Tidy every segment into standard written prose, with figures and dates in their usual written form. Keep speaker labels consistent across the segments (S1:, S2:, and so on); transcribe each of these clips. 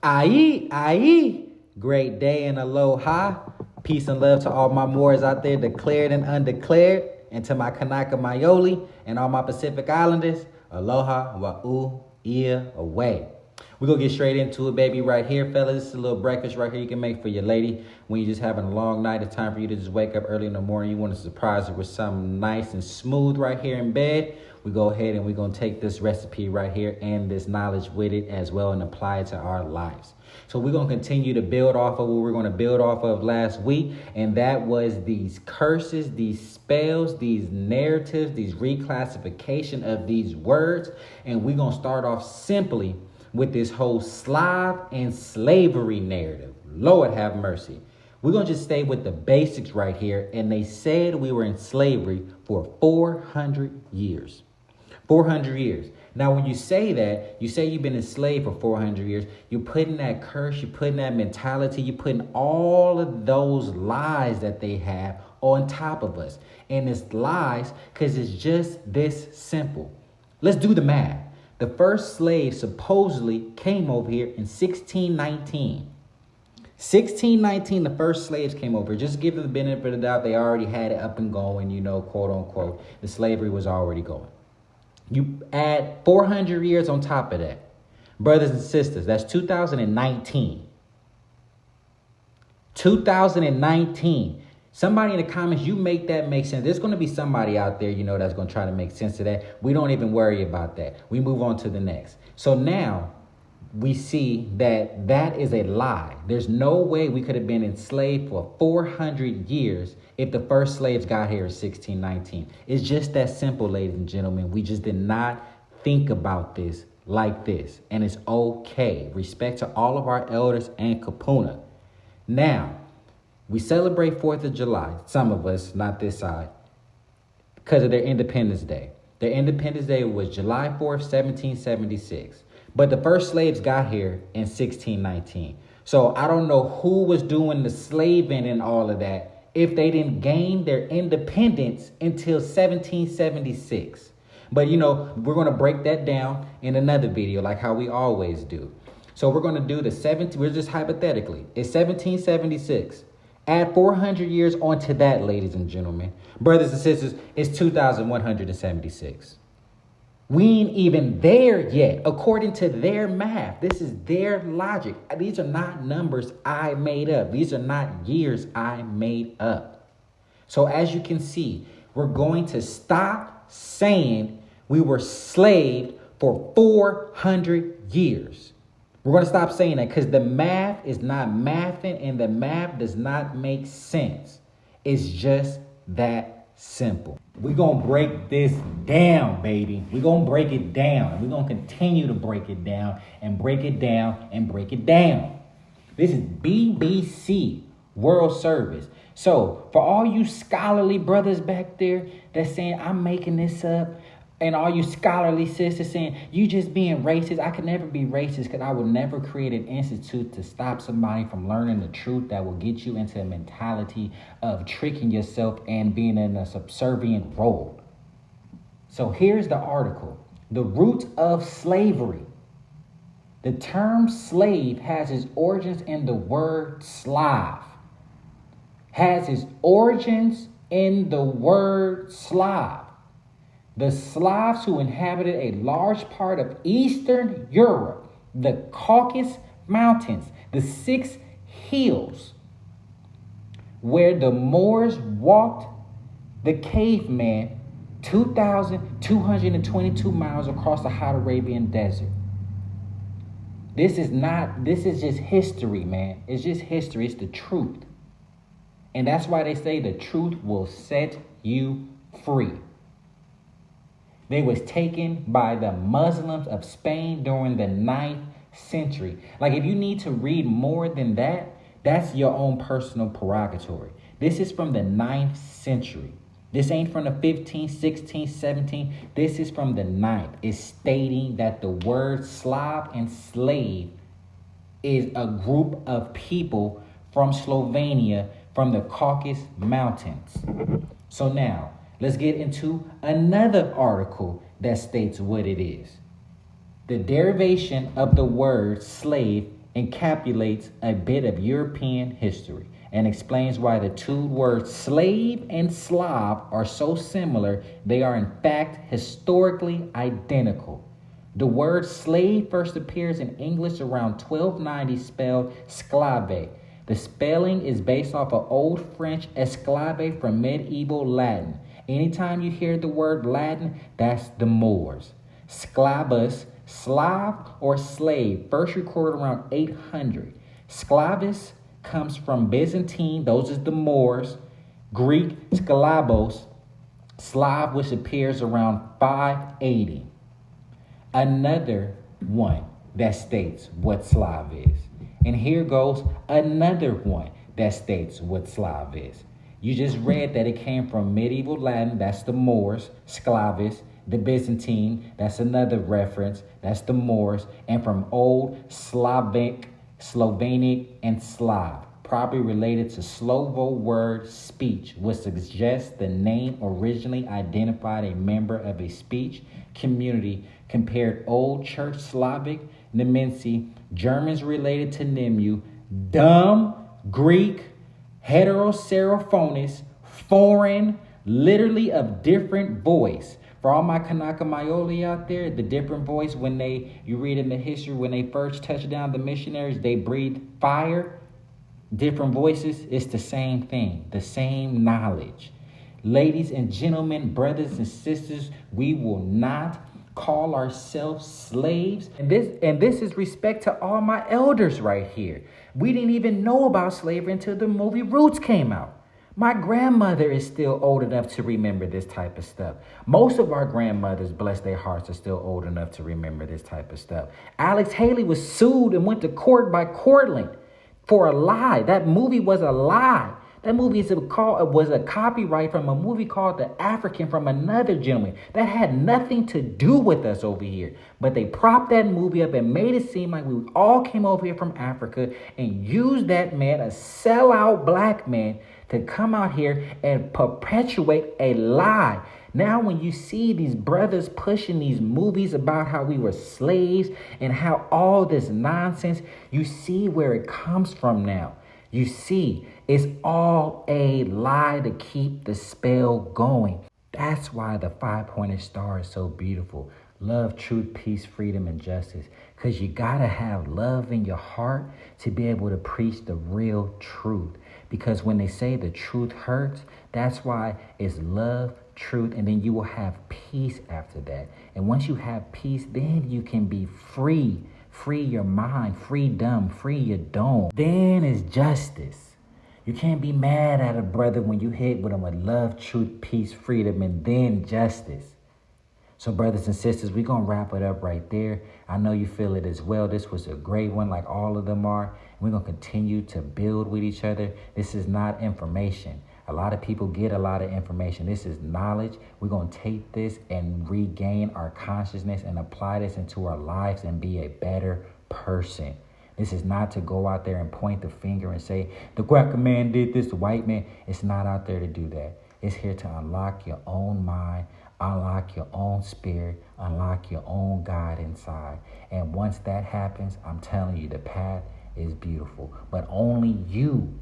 S1: Aye. Great day and aloha. Peace and love to all my Moors out there, declared and undeclared. And to my Kanaka Maioli and all my Pacific Islanders, aloha, wa'u, ia, away. We're going to get straight into it, baby, right here, fellas. This is a little breakfast right here you can make for your lady when you're just having a long night. It's time for you to just wake up early in the morning. You want to surprise her with something nice and smooth right here in bed. We go ahead and we're going to take this recipe right here and this knowledge with it as well and apply it to our lives. So we're going to continue to build off of what we're going to build off of last week. And that was these curses, these spells, these narratives, these reclassification of these words. And we're going to start off simply with this whole Slav and slavery narrative. Lord have mercy. We're going to just stay with the basics right here. And they said we were in slavery for 400 years. 400 years. Now, when you say that, you say you've been enslaved for 400 years, you're putting that curse, you're putting that mentality, you're putting all of those lies that they have on top of us. And it's lies because it's just this simple. Let's do the math. The first slave supposedly came over here in 1619. 1619, the first slaves came over. Just give them the benefit of the doubt. They already had it up and going, quote unquote. The slavery was already going. You add 400 years on top of that. Brothers and sisters, that's 2019. 2019. Somebody in the comments, you make that make sense. There's going to be somebody out there, that's going to try to make sense of that. We don't even worry about that. We move on to the next. So now we see that that is a lie. There's no way we could have been enslaved for 400 years if the first slaves got here in 1619. It's just that simple, ladies and gentlemen. We just did not think about this like this. And it's okay. Respect to all of our elders and Kapuna. Now, we celebrate 4th of July. Some of us, not this side, because of their Independence Day. Their Independence Day was July 4th, 1776. But the first slaves got here in 1619. So I don't know who was doing the slaving and all of that if they didn't gain their independence until 1776. But, we're going to break that down in another video like how we always do. So we're going to do we're just hypothetically. It's 1776. Add 400 years onto that, ladies and gentlemen. Brothers and sisters, it's 2176. We ain't even there yet, according to their math. This is their logic. These are not numbers I made up. These are not years I made up. So as you can see, we're going to stop saying we were slaved for 400 years. We're going to stop saying that because the math is not mathing and the math does not make sense. It's just that simple. We're going to break this down, baby. We're going to break it down. And we're going to continue to break it down and break it down and break it down. This is BBC World Service. So for all you scholarly brothers back there that's saying I'm making this up, and all you scholarly sisters saying you just being racist, I could never be racist because I would never create an institute to stop somebody from learning the truth that will get you into a mentality of tricking yourself and being in a subservient role. So here's the article. The root of slavery. The term slave has its origins in the word Slav. Has its origins in the word Slav. The Slavs who inhabited a large part of Eastern Europe, the Caucasus Mountains, the Six Hills, where the Moors walked the caveman 2,222 miles across the hot Arabian desert. This is just history, man. It's just history. It's the truth. And that's why they say the truth will set you free. They was taken by the Muslims of Spain during the 9th century. Like, if you need to read more than that, that's your own personal prerogative. This is from the 9th century. This ain't from the 15th, 16th, 17th. This is from the 9th. It's stating that the word Slav and slave is a group of people from Slovenia, from the Caucasus Mountains. So now, let's get into another article that states what it is. The derivation of the word slave encapsulates a bit of European history and explains why the two words slave and Slav are so similar. They are in fact historically identical. The word slave first appears in English around 1290, spelled sklave. The spelling is based off of Old French esclave from medieval Latin. Anytime you hear the word Latin, that's the Moors. Sclavus, Slav or slave, first recorded around 800. Sclavus comes from Byzantine, those is the Moors. Greek, skalabos, Slav, which appears around 580. Another one that states what Slav is. And here goes another one that states what Slav is. You just read that it came from medieval Latin, that's the Moors, Sclavis, the Byzantine, that's another reference, that's the Moors, and from Old Slavic, Slovenic, and Slav, probably related to Slovo word speech, which suggests the name originally identified a member of a speech community. Compared Old Church Slavic, Nemensi, Germans related to Nemu, dumb, Greek, heteroserophones, foreign, literally of different voice. For all my Kanaka Maioli out there, the different voice, when you read in the history, when they first touched down the missionaries, they breathed fire, different voices. It's the same thing, the same knowledge. Ladies and gentlemen, brothers and sisters, we will not call ourselves slaves. And this is respect to all my elders right here. We didn't even know about slavery until the movie Roots came out. My grandmother is still old enough to remember this type of stuff. Most of our grandmothers, bless their hearts, are still old enough to remember this type of stuff. Alex Haley was sued and went to court by Cortland for a lie. That movie was a lie. That movie was a copyright from a movie called The African from another gentleman that had nothing to do with us over here. But they propped that movie up and made it seem like we all came over here from Africa and used that man, a sellout black man, to come out here and perpetuate a lie. Now when you see these brothers pushing these movies about how we were slaves and how all this nonsense, you see where it comes from now. You see, it's all a lie to keep the spell going. That's why the 5-pointed star is so beautiful. Love, truth, peace, freedom, and justice. Because you got to have love in your heart to be able to preach the real truth. Because when they say the truth hurts, that's why it's love, truth, and then you will have peace after that. And once you have peace, then you can be free. Free your mind, freedom, free your dome. Then is justice. You can't be mad at a brother when you hit with him with love, truth, peace, freedom, and then justice. So brothers and sisters, we're going to wrap it up right there. I know you feel it as well. This was a great one like all of them are. We're going to continue to build with each other. This is not information. A lot of people get a lot of information. This is knowledge. We're going to take this and regain our consciousness and apply this into our lives and be a better person. This is not to go out there and point the finger and say, the cracker man did this, the white man. It's not out there to do that. It's here to unlock your own mind, unlock your own spirit, unlock your own God inside. And once that happens, I'm telling you, the path is beautiful. But only you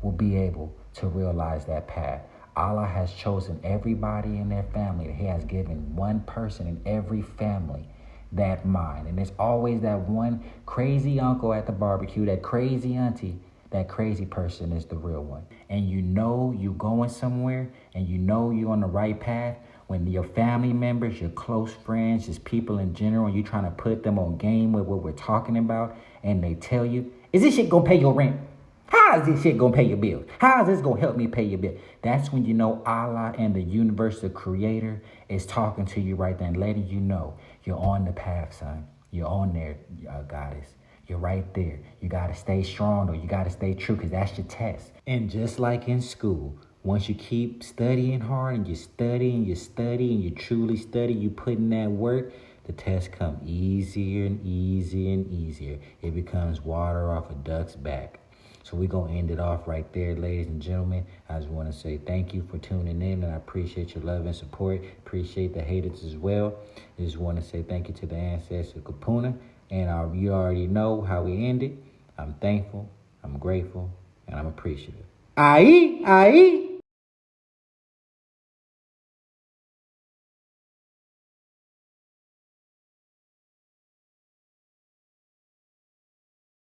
S1: will be able to realize that path. Allah has chosen everybody in their family. He has given one person in every family that mind. And there's always that one crazy uncle at the barbecue, that crazy auntie. That crazy person is the real one. And you know you're going somewhere and you know you're on the right path when your family members, your close friends, just people in general, and you're trying to put them on game with what we're talking about, and they tell you, is this shit gonna pay your rent? How is this shit gonna pay your bills? How is this gonna help me pay your bill? That's when you know Allah and the universal creator is talking to you right there and letting you know you're on the path, son. You're on there, goddess. You're right there. You got to stay strong, though. You got to stay true, because that's your test. And just like in school, once you keep studying hard and you study and you truly study, you put in that work, the test come easier and easier and easier. It becomes water off a duck's back. So we're going to end it off right there, ladies and gentlemen. I just want to say thank you for tuning in, and I appreciate your love and support. Appreciate the haters as well. I just want to say thank you to the ancestor Kapuna. And you already know how we end it. I'm thankful, I'm grateful, and I'm appreciative. Aye, aye.